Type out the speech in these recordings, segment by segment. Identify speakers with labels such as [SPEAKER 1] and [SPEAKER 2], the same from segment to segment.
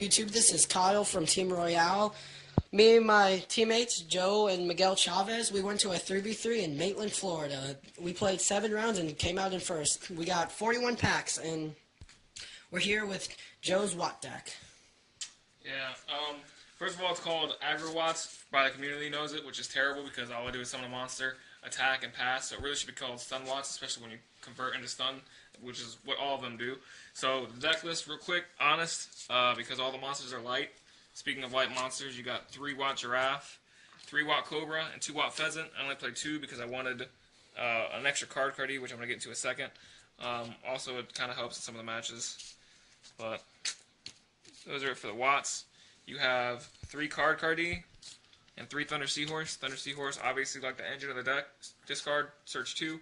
[SPEAKER 1] YouTube. This is Kyle from Team Royale. Me and my teammates, Joe and Miguel Chavez, we went to a 3v3 in Maitland, Florida. We played 7 rounds and came out in first. We got 41 packs, and we're here with Joe's Watt deck.
[SPEAKER 2] Yeah, first of all, it's called Aggro Watts. By the community knows it, which is terrible because all I do is summon a monster, attack, and pass. So it really should be called Stun Watts, especially when you convert into stun, which is what all of them do. So the deck list, real quick, honest, because all the monsters are light. Speaking of light monsters, you got 3 Watt Giraffe, 3 Watt Cobra, and 2 Watt Pheasant. I only played 2 because I wanted an extra card cardy, which I'm going to get into in a second. Also, it kind of helps in some of the matches. But those are it for the Watts. You have 3 card cardy and 3 Thunder Seahorse. Thunder Seahorse, obviously like the engine of the deck. Discard, search 2.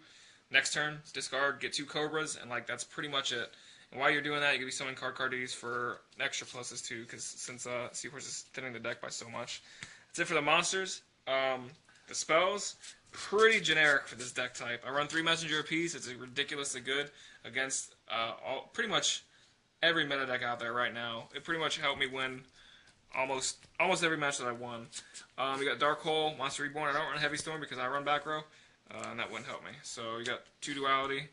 [SPEAKER 2] Next turn, discard, get 2 Cobras, and like that's pretty much it. And while you're doing that, you can be summoning card cardies for extra pluses too, because since Seahorse is thinning the deck by so much. That's it for the monsters. The spells, pretty generic for this deck type. I run 3 Messenger apiece. It's ridiculously good against pretty much every meta deck out there right now. It pretty much helped me win almost every match that I won. You got Dark Hole, Monster Reborn. I don't run Heavy Storm because I run back row, and that wouldn't help me. So you got 2 Duality.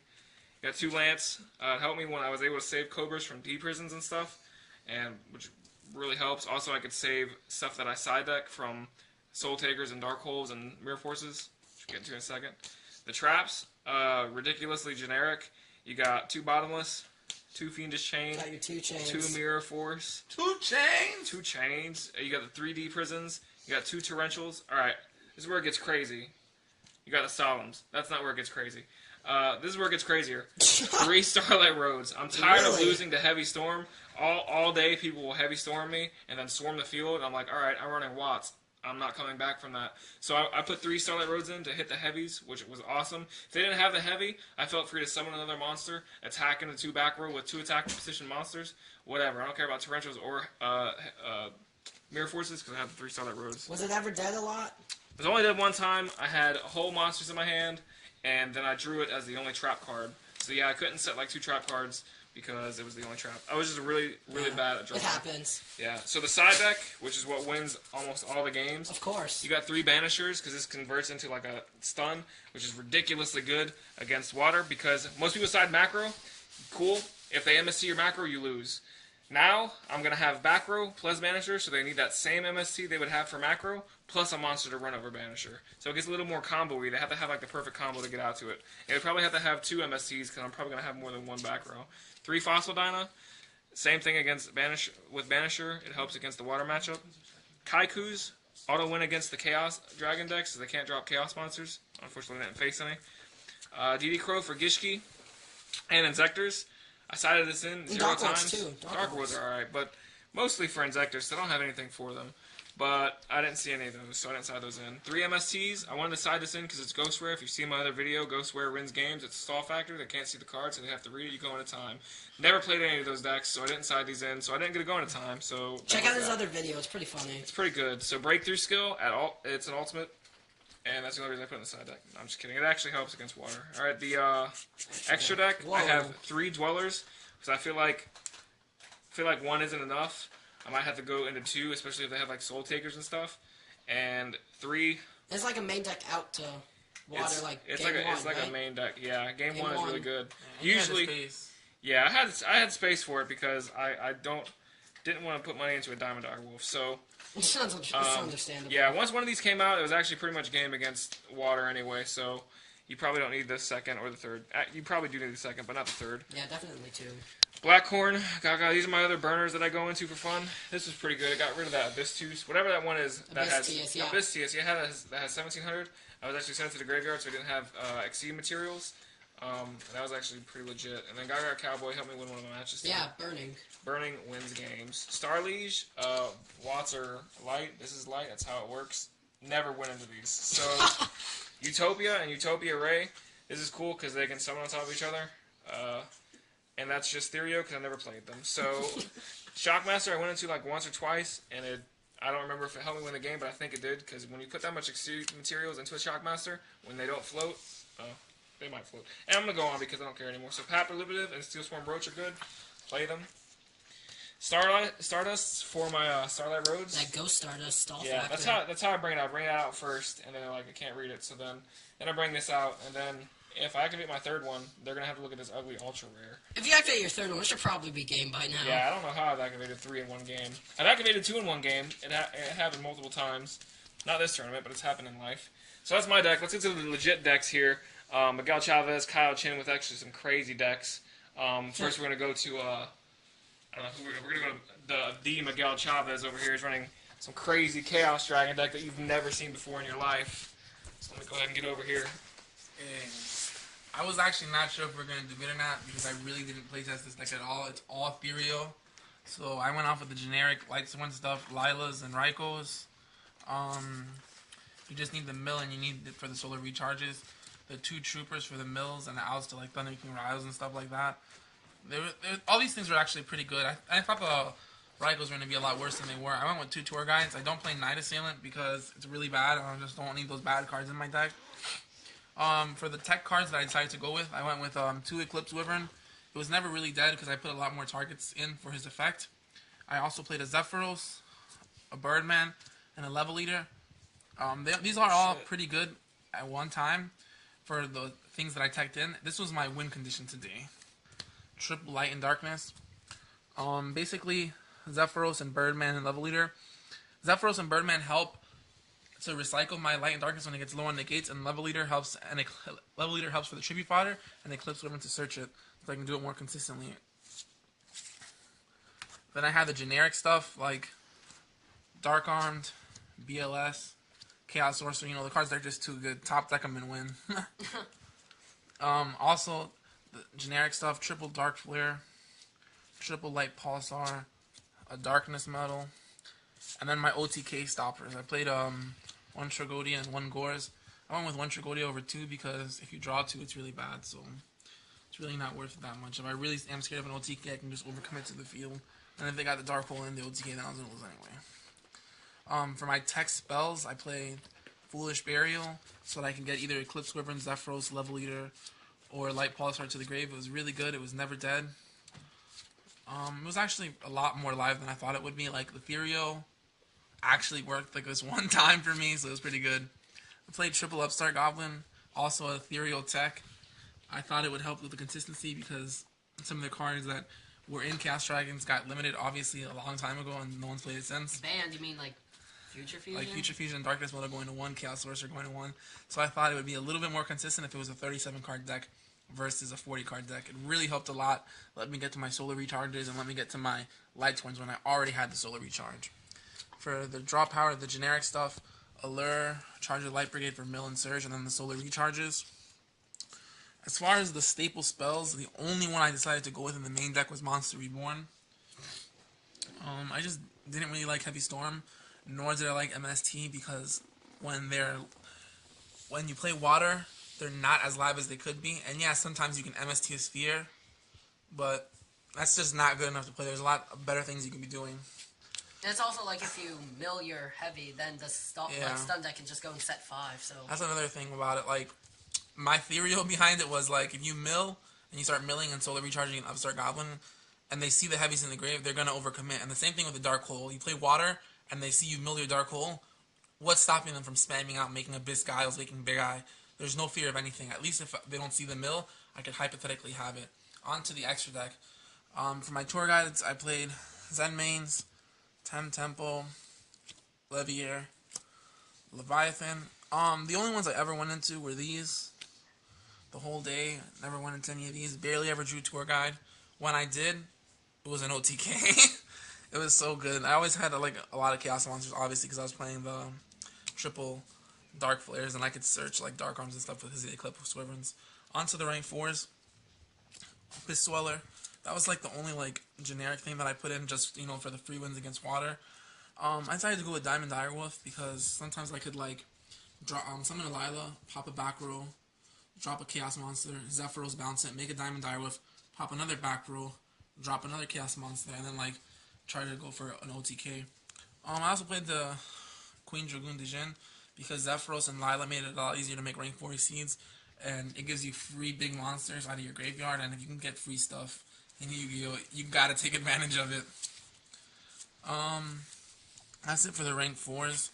[SPEAKER 2] You got 2 Lance. It helped me when I was able to save Cobras from D prisons and stuff, and which really helps. Also, I could save stuff that I side deck from Soul Takers and Dark Holes and Mirror Forces, which we'll get into in a second. The traps, ridiculously generic. You got 2 Bottomless, 2 Fiendish Chain,
[SPEAKER 1] Got your 2 chains.
[SPEAKER 2] 2 Mirror Force,
[SPEAKER 3] 2 chains.
[SPEAKER 2] 2 Chains. You got the 3D Prisons. You got 2 Torrentials. All right, this is where it gets crazy. You got the Solemns. That's not where it gets crazy. This is where it gets crazier. 3 Starlight Roads. I'm tired of losing to Heavy Storm. All day people will Heavy Storm me and then swarm the field. And I'm like, all right, I'm running Watts. I'm not coming back from that. So I put 3 Starlight Roads in to hit the heavies, which was awesome. If they didn't have the heavy, I felt free to summon another monster, attack into 2 back row with 2 attack position monsters. Whatever. I don't care about Torrentials or Mirror Forces because I have the 3 Starlight Roads.
[SPEAKER 1] Was it ever dead a lot?
[SPEAKER 2] It was only dead one time. I had whole monsters in my hand, and then I drew it as the only trap card. So yeah, I couldn't set like 2 trap cards because it was the only trap. I was just really bad at drawing.
[SPEAKER 1] It happens.
[SPEAKER 2] Yeah. So the side deck, which is what wins almost all the games.
[SPEAKER 1] Of course.
[SPEAKER 2] You got 3 Banishers because this converts into like a stun, which is ridiculously good against water because most people side macro. Cool. If they MSC your macro, you lose. Now, I'm going to have back row plus Banisher, so they need that same MSC they would have for macro, plus a monster to run over Banisher. So it gets a little more combo-y. They have to have like the perfect combo to get out to it. And they probably have to have 2 MSCs, because I'm probably going to have more than 1 back row. 3 Fossil Dyna, same thing against with Banisher. It helps against the water matchup. Kaiku's, auto-win against the Chaos Dragon decks, so they can't drop Chaos monsters. Unfortunately, they didn't face any. DD Crow for Gishki, and Insectors. I sided this in 0 times.
[SPEAKER 1] Too.
[SPEAKER 2] Dark Woods are alright, but mostly for Insectors, so I don't have anything for them. But I didn't see any of those, so I didn't side those in. 3 MSTs, I wanted to side this in because it's Ghostware. If you've seen my other video, Ghostware wins games. It's a stall factor. They can't see the cards, so they have to read it. You go into time. Never played any of those decks, so I didn't side these in, so I didn't get to go into time. So
[SPEAKER 1] check out his other video. It's pretty funny.
[SPEAKER 2] It's pretty good. So Breakthrough Skill, it's an ultimate. And that's the only reason I put it in the side deck. I'm just kidding. It actually helps against water. Alright, the extra deck, I have 3 Dwellers. Because I feel like 1 isn't enough. I might have to go into 2, especially if they have like Soul Takers and stuff. And 3.
[SPEAKER 1] It's like a main deck out to water,
[SPEAKER 2] It's
[SPEAKER 1] like
[SPEAKER 2] like a main deck. Yeah, game 1 is really good.
[SPEAKER 3] Yeah,
[SPEAKER 2] Usually, yeah, I had space for it because I didn't want to put money into a Diamond Dire Wolf. So
[SPEAKER 1] it's understandable.
[SPEAKER 2] yeah, once one of these came out, it was actually pretty much game against water anyway. So you probably don't need the second or the third. You probably do need the second, but not the third.
[SPEAKER 1] Yeah, definitely 2.
[SPEAKER 2] Blackhorn, Gaga, these are my other burners that I go into for fun. This is pretty good. I got rid of that Abyss Tooth, whatever that one is.
[SPEAKER 1] Abyss Teus, yeah.
[SPEAKER 2] Abyss Teus, yeah, that has 1700. I was actually sent it to the graveyard, so I didn't have Exceed materials. And that was actually pretty legit. And then Gaga Cowboy helped me win one of my matches too.
[SPEAKER 1] Yeah, Burning.
[SPEAKER 2] Burning wins games. Star Liege, Watts are light. This is light. That's how it works. Never win into these. So Utopia and Utopia Ray. This is cool because they can summon on top of each other. And that's just Therio because I never played them. So Shockmaster I went into like once or twice, and I don't remember if it helped me win the game, but I think it did because when you put that much Exceed materials into a Shockmaster, when they don't float, they might float. And I'm going to go on because I don't care anymore. So Papillipitative and Steel Swarm Brooch are good. Play them. Stardust for my Starlight Roads.
[SPEAKER 1] That Ghost Stardust stall
[SPEAKER 2] Yeah,
[SPEAKER 1] factor.
[SPEAKER 2] that's how I bring it out. I bring it out first, and then like I can't read it. So then I bring this out, and then if I activate my third one, they're gonna have to look at this ugly ultra rare.
[SPEAKER 1] If you activate your third one, it should probably be game by now.
[SPEAKER 2] Yeah, I don't know how I've activated 3 in one game. I've activated 2 in one game. It happened multiple times. Not this tournament, but it's happened in life. So that's my deck. Let's get to the legit decks here. Miguel Chavez, Kyle Chin with actually some crazy decks. First, we're gonna go to I don't know who we're gonna go to the Miguel Chavez over here is running some crazy Chaos Dragon deck that you've never seen before in your life. So let me go ahead and get over here.
[SPEAKER 3] And I was actually not sure if we are going to do good or not because I really didn't playtest this deck at all. It's all ethereal. So I went off with the generic Lightsworn stuff, Lilas and Raikos. You just need the mill and you need it for the solar recharges. The 2 troopers for the mills and the outs to like Thunder King Riles and stuff like that. All these things were actually pretty good. I thought the Raikos were going to be a lot worse than they were. I went with 2 tour guides. I don't play Night Assailant because it's really bad and I just don't need those bad cards in my deck. For the tech cards that I decided to go with, I went with 2 Eclipse Wyvern. It was never really dead because I put a lot more targets in for his effect. I also played a Zephyros, a Birdman, and a Level Eater. These are all pretty good at one time for the things that I teched in. This was my win condition today. Triple Light and Darkness. Basically, Zephyros and Birdman and Level Eater. Zephyros and Birdman help to recycle my Light and Darkness when it gets low on the gates, and Level Eater helps. And Level Eater helps for the tribute fodder, and Eclipse Wyvern to search it, so I can do it more consistently. Then I have the generic stuff like Dark Armed, BLS, Chaos Sorcerer. You know, the cards that are just too good. Top deck them and win. Also, the generic stuff: triple Dark Flare, triple Light Pulsar, a Darkness Medal, and then my OTK stoppers. I played 1 Tragodia and 1 Gores. I went with 1 Tragodia over 2 because if you draw 2, it's really bad. So it's really not worth it that much. If I really am scared of an OTK, I can just overcommit to the field. And if they got the Dark Hole in the OTK, then I was gonna lose anyway. For my tech spells, I played Foolish Burial so that I can get either Eclipse Wyvern, Zephyros, Level Eater, or Light Pulsar to the grave. It was really good. It was never dead. It was actually a lot more live than I thought it would be. Like, Ethereal actually worked like this one time for me, so it was pretty good. I played Triple Upstart Goblin, also Ethereal Tech. I thought it would help with the consistency because some of the cards that were in Chaos Dragons got limited, obviously, a long time ago, and no one's played it since.
[SPEAKER 1] Banned? You mean like Future Fusion?
[SPEAKER 3] Like Future Fusion and Darkness Mode are going to 1, Chaos Sorcerer going to 1. So I thought it would be a little bit more consistent if it was a 37 card deck versus a 40 card deck. It really helped a lot. Let me get to my solar recharges and let me get to my Lightsworns when I already had the solar recharge. For the draw power, the generic stuff, Allure, Charger Light Brigade for Mill and Surge, and then the solar recharges. As far as the staple spells, the only one I decided to go with in the main deck was Monster Reborn. I just didn't really like Heavy Storm, nor did I like MST because when you play water, they're not as live as they could be. And yeah, sometimes you can MST a Sphere, but that's just not good enough to play. There's a lot of better things you can be doing.
[SPEAKER 1] And it's also like if you mill your heavy, then the stun deck can just go and set 5. So
[SPEAKER 3] that's another thing about it. Like, my theory behind it was like if you mill and you start milling and solar recharging an Upstart Goblin, and they see the heavies in the grave, they're gonna overcommit. And the same thing with the Dark Hole. You play water and they see you mill your Dark Hole. What's stopping them from spamming out, making Abyss Guiles, making Big Eye? There's no fear of anything. At least if they don't see the mill, I could hypothetically have it. On to the extra deck. For my tour guides, I played Zen Mains, Temple, Levier, Leviathan. The only ones I ever went into were these. The whole day, never went into any of these. Barely ever drew tour guide. When I did, it was an OTK. It was so good. I always had a lot of Chaos Monsters, obviously, because I was playing the triple Dark Flares, and I could search like Dark Arms and stuff with his Eclipse Wyverns. Onto the rank 4s. Piss Sweller. That was like the only like generic thing that I put in just, for the free wins against water. I decided to go with Diamond Direwolf because sometimes I could like summon a Lila, pop a back row, drop a Chaos Monster, Zephyros bounce it, make a Diamond Direwolf, pop another back row, drop another Chaos Monster, and then like try to go for an OTK. I also played the Queen Dragoon Dijin because Zephyros and Lila made it a lot easier to make rank 40 seeds, and it gives you free big monsters out of your graveyard, and if you can get free stuff in Yu-Gi-Oh, you gotta take advantage of it. That's it for the rank 4s.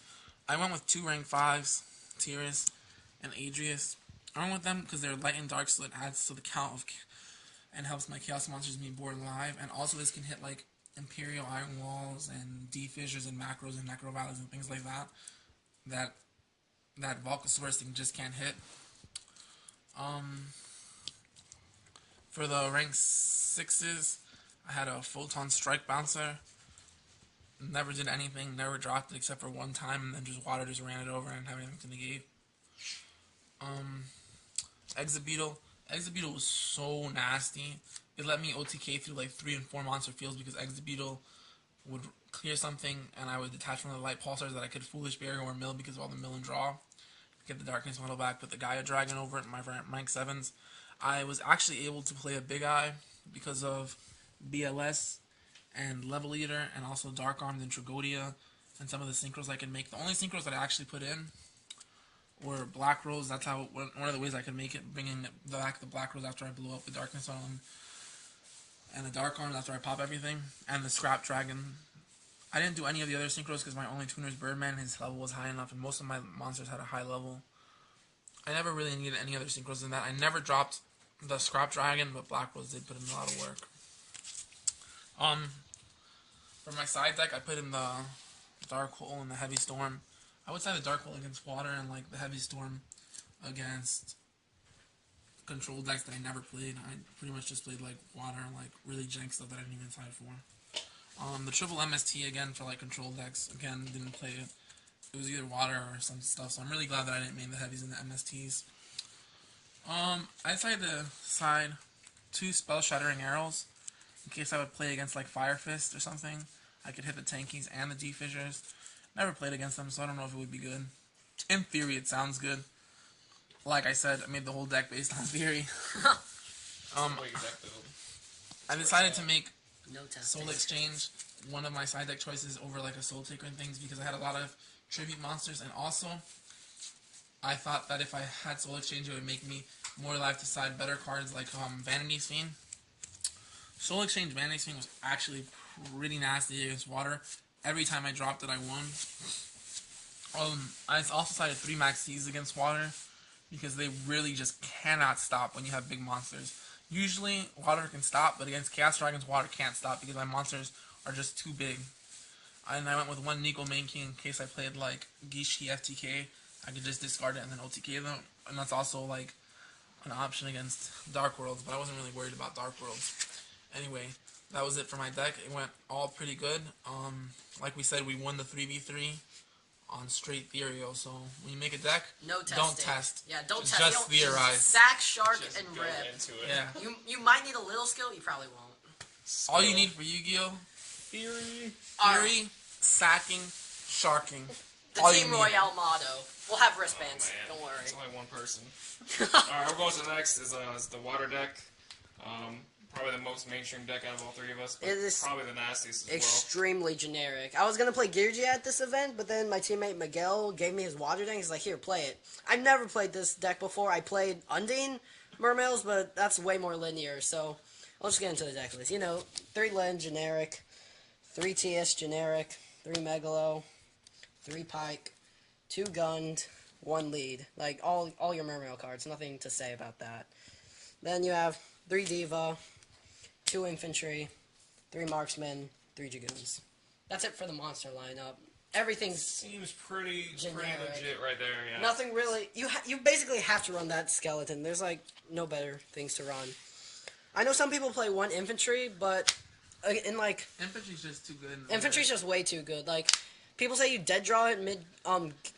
[SPEAKER 3] I went with 2 rank 5s, Tyrus and Adrius. I went with them because they're light and dark, so it adds to the count of and helps my Chaos Monsters being bored alive. And also this can hit like Imperial Iron Walls and D-Fissures and Macros and Necro Valleys and things like that. That Volcasaurus thing just can't hit. For the rank 6s, I had a Photon Strike Bouncer. Never did anything, never dropped it except for one time, and then just water just ran it over and didn't have anything to negate. Exabeetle. Exabeetle was so nasty. It let me OTK through like 3 and 4 monster fields because Exabeetle would clear something and I would detach from the light pulsars that I could Foolish Barrier or mill because of all the mill and draw. Get the Darkness model back, put the Gaia Dragon over it in my rank 7s. I was actually able to play a Big Eye because of BLS and Level Eater and also Dark Armed and Tragodia and some of the synchros I could make. The only synchros that I actually put in were Black Rose. That's how one of the ways I could make it, bringing back the Black Rose after I blew up the Darkness on him, and the Dark Arm after I pop everything, and the Scrap Dragon. I didn't do any of the other synchros because my only tuner is Birdman. His level was high enough, and most of my monsters had a high level. I never really needed any other synchros than that. I never dropped the Scrap Dragon, but Black Rose did put in a lot of work. For my side deck, I put in the Dark Hole and the Heavy Storm. I would say the Dark Hole against Water and like the Heavy Storm against control decks that I never played. I pretty much just played like Water and like really jank stuff that I didn't even side for. The triple MST again for like control decks. Again, didn't play it. It was either Water or some stuff, so I'm really glad that I didn't main the Heavies and the MSTs. I decided to side 2 Spell Shattering Arrows in case I would play against like Fire Fist or something. I could hit the Tankies and the D-Fissures. Never played against them, so I don't know if it would be good. In theory, it sounds good. Like I said, I made the whole deck based on theory. I decided to make Soul Exchange one of my side deck choices over like a Soul Taker and things because I had a lot of tribute monsters, and also I thought that if I had Soul Exchange, it would make me more alive to side better cards like Vanity's Fiend. Soul Exchange Vanity's Fiend was actually pretty nasty against Water. Every time I dropped it, I won. I also sided 3 Max T's against Water because they really just cannot stop when you have big monsters. Usually, Water can stop, but against Chaos Dragons, Water can't stop because my monsters are just too big. And I went with 1 Nico Main King in case I played like Gishi FTK. I could just discard it and then OTK them. And that's also like an option against Dark Worlds, but I wasn't really worried about Dark Worlds. Anyway, that was it for my deck. It went all pretty good. Like we said, we won the 3v3 on straight Theorio. So when you make a deck,
[SPEAKER 1] No testing.
[SPEAKER 3] don't test.
[SPEAKER 1] Yeah, don't test.
[SPEAKER 3] Just theorize.
[SPEAKER 1] Stack, Shark,
[SPEAKER 2] Just
[SPEAKER 1] and
[SPEAKER 2] go
[SPEAKER 1] Rip.
[SPEAKER 2] into it.
[SPEAKER 3] Yeah.
[SPEAKER 1] You might need a little skill. You probably won't.
[SPEAKER 3] All you need for Yu-Gi-Oh! Theory, sacking, sharking.
[SPEAKER 1] The
[SPEAKER 3] All
[SPEAKER 1] Team
[SPEAKER 3] you need.
[SPEAKER 1] Royale motto. We'll have wristbands.
[SPEAKER 2] Man,
[SPEAKER 1] Don't worry.
[SPEAKER 2] it's only one person. Alright, we'll go to the next is the Water deck. Probably the most mainstream deck out of all 3 of us, but
[SPEAKER 1] It is
[SPEAKER 2] probably the nastiest as
[SPEAKER 1] Extremely generic. I was gonna play Yugioh at this event, but then my teammate Miguel gave me his water deck. He's like, "Here, play it." I've never played this deck before. I played Undine Mermails, but that's way more linear. So I'll just get into the deck list. 3 Lin generic, 3 TS generic, 3 Megalo, 3 Pike, 2 Gund, 1 Lead. Like all your Mermail cards. Nothing to say about that. Then you have 3 Diva, 2 Infantry, 3 Marksmen, 3 Dragoons. That's it for the monster lineup. Everything's
[SPEAKER 2] Seems pretty
[SPEAKER 1] generic.
[SPEAKER 2] legit right there, yeah.
[SPEAKER 1] Nothing really. You basically have to run that skeleton. There's like no better things to run. I know some people play 1 infantry, but in like
[SPEAKER 3] Infantry's just too good.
[SPEAKER 1] infantry's just way too good. Like people say you dead draw it mid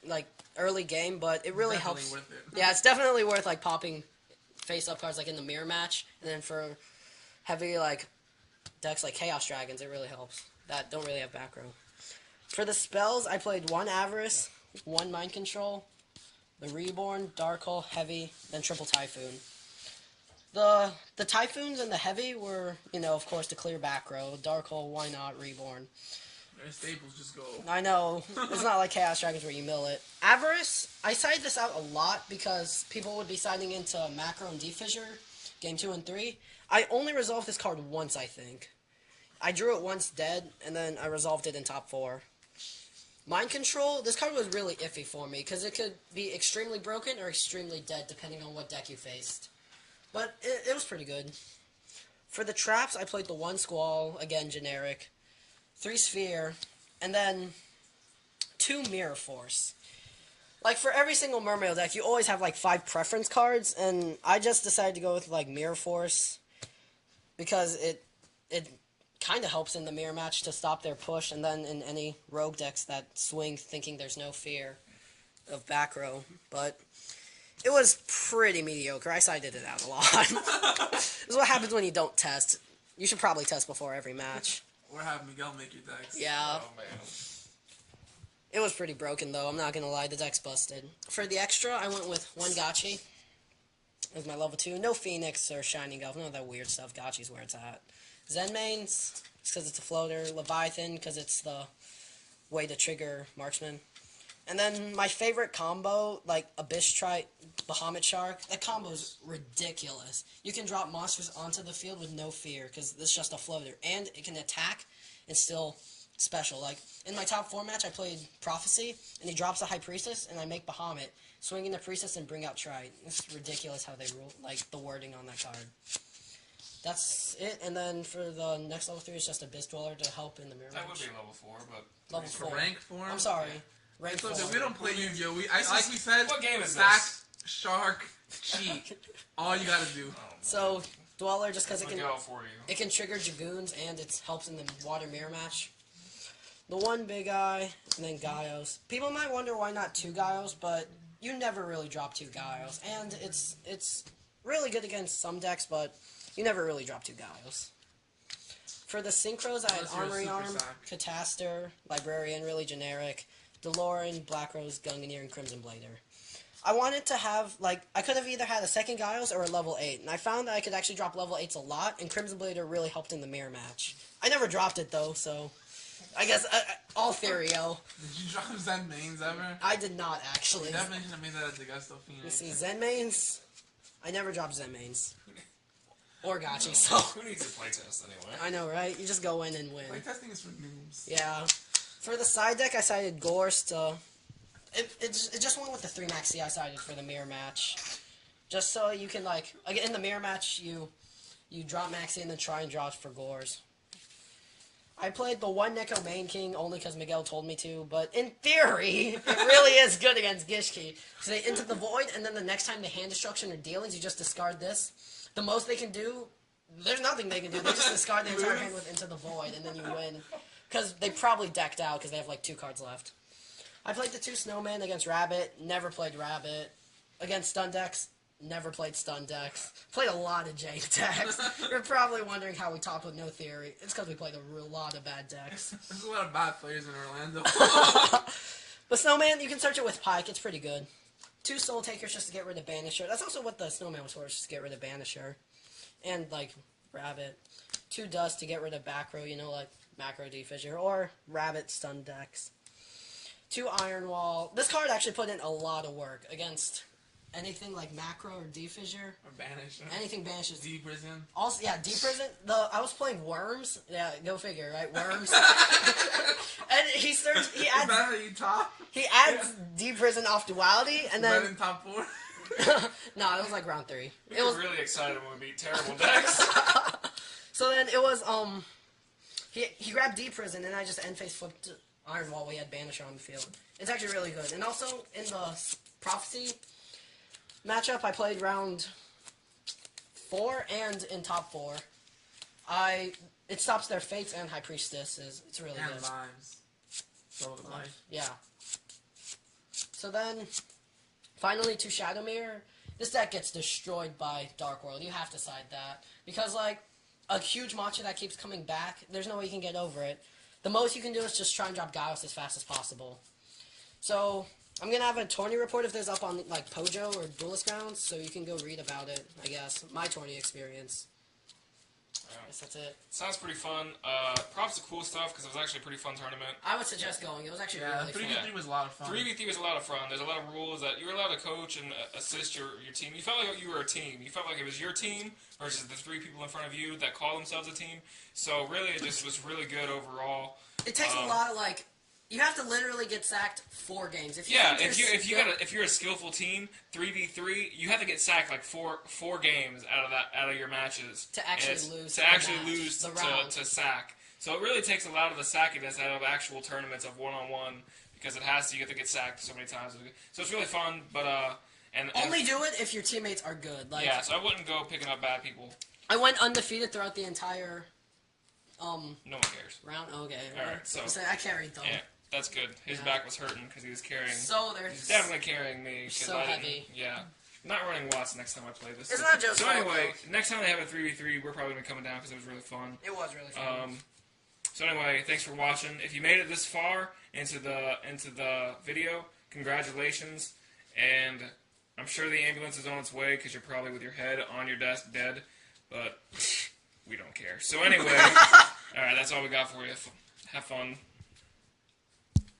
[SPEAKER 1] like early game, but it really
[SPEAKER 3] Definitely
[SPEAKER 1] helps.
[SPEAKER 3] worth it.
[SPEAKER 1] Yeah, it's definitely worth like popping face up cards like in the mirror match, and then for heavy like decks like Chaos Dragons, it really helps. That don't really have back row. For the spells, I played 1 Avarice, 1 Mind Control, the Reborn, Dark Hole, Heavy, then Triple Typhoon. The Typhoons and the Heavy were, of course, to clear back row. Dark Hole, why not? Reborn.
[SPEAKER 3] Their staples just go.
[SPEAKER 1] I know. It's not like Chaos Dragons where you mill it. Avarice, I sided this out a lot because people would be siding into Macro and D-Fissure, game 2 and 3. I only resolved this card once, I think. I drew it once dead, and then I resolved it in top 4. Mind Control, this card was really iffy for me, because it could be extremely broken or extremely dead, depending on what deck you faced. But it was pretty good. For the traps, I played the 1 Squall, again generic, 3 Sphere, and then 2 Mirror Force. Like, for every single Mermaid deck, you always have, like, 5 preference cards, and I just decided to go with, like, Mirror Force, because it kind of helps in the mirror match to stop their push, and then in any rogue decks that swing thinking there's no fear of back row. But it was pretty mediocre. I sided it out a lot. This is what happens when you don't test. You should probably test before every match.
[SPEAKER 3] Or have Miguel make your decks.
[SPEAKER 1] Yeah.
[SPEAKER 2] Oh, man.
[SPEAKER 1] It was pretty broken, though. I'm not going to lie. The deck's busted. For the extra, I went with 1 Gotchi. As my level 2. No Phoenix or Shining Elf. None of that weird stuff. Gotchi's where it's at. Zen mains, because it's a floater. Leviathan, because it's the way to trigger Marksman. And then my favorite combo, like Abyss Trite, Bahamut Shark, that combo's ridiculous. You can drop monsters onto the field with no fear, because it's just a floater. And it can attack and still special. Like, in my top 4 match, I played Prophecy, and he drops a High Priestess, and I make Bahamut, swinging the Priestess and bring out Trite. It's ridiculous how they rule, like, the wording on that card. That's it, and then for the next level 3, it's just Abyss Dweller to help in the mirror
[SPEAKER 2] That would
[SPEAKER 1] match.
[SPEAKER 2] be level 4, but...
[SPEAKER 1] Level
[SPEAKER 3] For
[SPEAKER 1] 4.
[SPEAKER 3] rank 4?
[SPEAKER 1] I'm sorry. Rank
[SPEAKER 3] It's
[SPEAKER 1] 4.
[SPEAKER 3] okay. We don't play Yu-Gi-Oh! Like we
[SPEAKER 2] is-
[SPEAKER 3] said,
[SPEAKER 2] what game is
[SPEAKER 3] stack,
[SPEAKER 2] this?
[SPEAKER 3] shark, cheat. All you gotta do.
[SPEAKER 2] Oh,
[SPEAKER 1] So, Dweller, just because
[SPEAKER 2] man.
[SPEAKER 1] it can...
[SPEAKER 2] Miguel for you.
[SPEAKER 1] It can trigger Dragoons, and it helps in the water mirror match. The 1 Big Eye, and then Gaios. People might wonder why not 2 Gaios, but you never really drop 2 Gaios. And it's really good against some decks, but you never really drop 2 Gaios. For the Synchros, I had
[SPEAKER 3] Unless you're a
[SPEAKER 1] Armory
[SPEAKER 3] super
[SPEAKER 1] Arm,
[SPEAKER 3] sack.
[SPEAKER 1] Cataster, Librarian, really generic, DeLorean, Black Rose, Gungnir, and Crimson Blader. I wanted to have, like, I could have either had a second Gaios or a level 8, and I found that I could actually drop level 8s a lot, and Crimson Blader really helped in the mirror match. I never dropped it, though, so I guess all Therio.
[SPEAKER 3] Did you drop Zen mains ever?
[SPEAKER 1] I did not, actually.
[SPEAKER 3] You definitely should have made that at the Gusto
[SPEAKER 1] Let's
[SPEAKER 3] Phoenix.
[SPEAKER 1] see, Zen mains. I never dropped Zen mains. Or Gotchi, so.
[SPEAKER 2] Who needs a playtest anyway?
[SPEAKER 1] I know, right? You just go in and win.
[SPEAKER 3] Playtesting is for noobs.
[SPEAKER 1] Yeah. For the side deck, I sided Gorst. It just went with the 3 max C I sided for the mirror match. Just so you can, like, again, in the mirror match, you drop Maxi and then try and draw for Gores. I played the 1 Neko Main King only because Miguel told me to, but in theory, it really is good against Gishki. So they into the void, and then the next time they hand destruction or dealings, you just discard this. The most they can do, there's nothing they can do. They just discard the entire hand with into the void, and then you win. Because they probably decked out because they have like 2 cards left. I played the 2 Snowman against Rabbit, never played Rabbit. Against Stun decks, never played Stun decks. Played a lot of J decks. You're probably wondering how we topped with no theory. It's because we played a lot of bad decks.
[SPEAKER 3] There's a lot of bad players in Orlando.
[SPEAKER 1] But Snowman, you can search it with Pike. It's pretty good. 2 Soul Takers just to get rid of Banisher. That's also what the Snowman was for, just to get rid of Banisher. And, like, Rabbit. 2 Dust to get rid of back row, you know, like Macro Defissure. Or Rabbit Stun decks. 2 Iron Wall. This card actually put in a lot of work against anything like Macro or Defissure.
[SPEAKER 3] Or banish.
[SPEAKER 1] Anything banishes.
[SPEAKER 3] D-Prison.
[SPEAKER 1] Also, yeah, D-Prison. I was playing Worms. Yeah, go figure, right? Worms. And he
[SPEAKER 3] Is that
[SPEAKER 1] adds
[SPEAKER 3] how you top?
[SPEAKER 1] D-Prison off Duality, and
[SPEAKER 3] Better
[SPEAKER 1] then
[SPEAKER 3] than top 4?
[SPEAKER 1] no, it was like round 3.
[SPEAKER 2] We
[SPEAKER 1] It
[SPEAKER 2] were
[SPEAKER 1] was
[SPEAKER 2] really excited when we beat terrible decks.
[SPEAKER 1] so then it was he grabbed D-Prison, and I just end phase flipped Iron Wall. We had Banisher on the field. It's actually really good. And also in the Prophecy matchup, I played round 4 and in top 4. It stops their Fates and High Priestesses. It's really
[SPEAKER 3] And
[SPEAKER 1] good.
[SPEAKER 3] vibes. So the life.
[SPEAKER 1] Yeah. So then, finally to Shadowmere. This deck gets destroyed by Dark World. You have to side that. Because, like, a huge matcha that keeps coming back, there's no way you can get over it. The most you can do is just try and drop Gaios as fast as possible. So, I'm going to have a tourney report if there's up on, like, Pojo or Duelist Grounds, so you can go read about it, I guess. My tourney experience.
[SPEAKER 2] Yeah.
[SPEAKER 1] I guess that's it.
[SPEAKER 2] Sounds pretty fun. Props to cool stuff because it was actually a pretty fun tournament.
[SPEAKER 1] I would suggest going. It was actually
[SPEAKER 3] Yeah,
[SPEAKER 1] really fun.
[SPEAKER 3] 3v3 was a lot of fun.
[SPEAKER 2] 3v3 was a lot of fun. There's a lot of rules that you're allowed to coach and assist your team. You felt like you were a team. You felt like it was your team versus the 3 people in front of you that call themselves a team. So really, it just was really good overall.
[SPEAKER 1] It takes a lot of like. You have to literally get sacked 4 games. If
[SPEAKER 2] you're a skillful team, 3v3, you have to get sacked like four games out of your matches
[SPEAKER 1] to actually lose.
[SPEAKER 2] To sack. So it really takes a lot of the sackiness out of actual tournaments of 1-on-1 because you have to get sacked so many times. So it's really fun, but
[SPEAKER 1] only do it if your teammates are good. Like,
[SPEAKER 2] yeah, so I wouldn't go picking up bad people.
[SPEAKER 1] I went undefeated throughout the entire
[SPEAKER 2] no one cares.
[SPEAKER 1] round. Okay,
[SPEAKER 2] all right. So
[SPEAKER 1] I carried them.
[SPEAKER 2] Yeah. That's good. His back was hurting because he was carrying. He's definitely carrying me.
[SPEAKER 1] So heavy.
[SPEAKER 2] Yeah. I'm not running Watts next time I play this.
[SPEAKER 1] It's not just.
[SPEAKER 2] So anyway, next time they have a 3v3, we're probably gonna be coming down because it was really fun.
[SPEAKER 1] It was really fun.
[SPEAKER 2] So anyway, thanks for watching. If you made it this far into the video, congratulations. And I'm sure the ambulance is on its way because you're probably with your head on your desk dead. But we don't care. So anyway, all right, that's all we got for you. Have fun.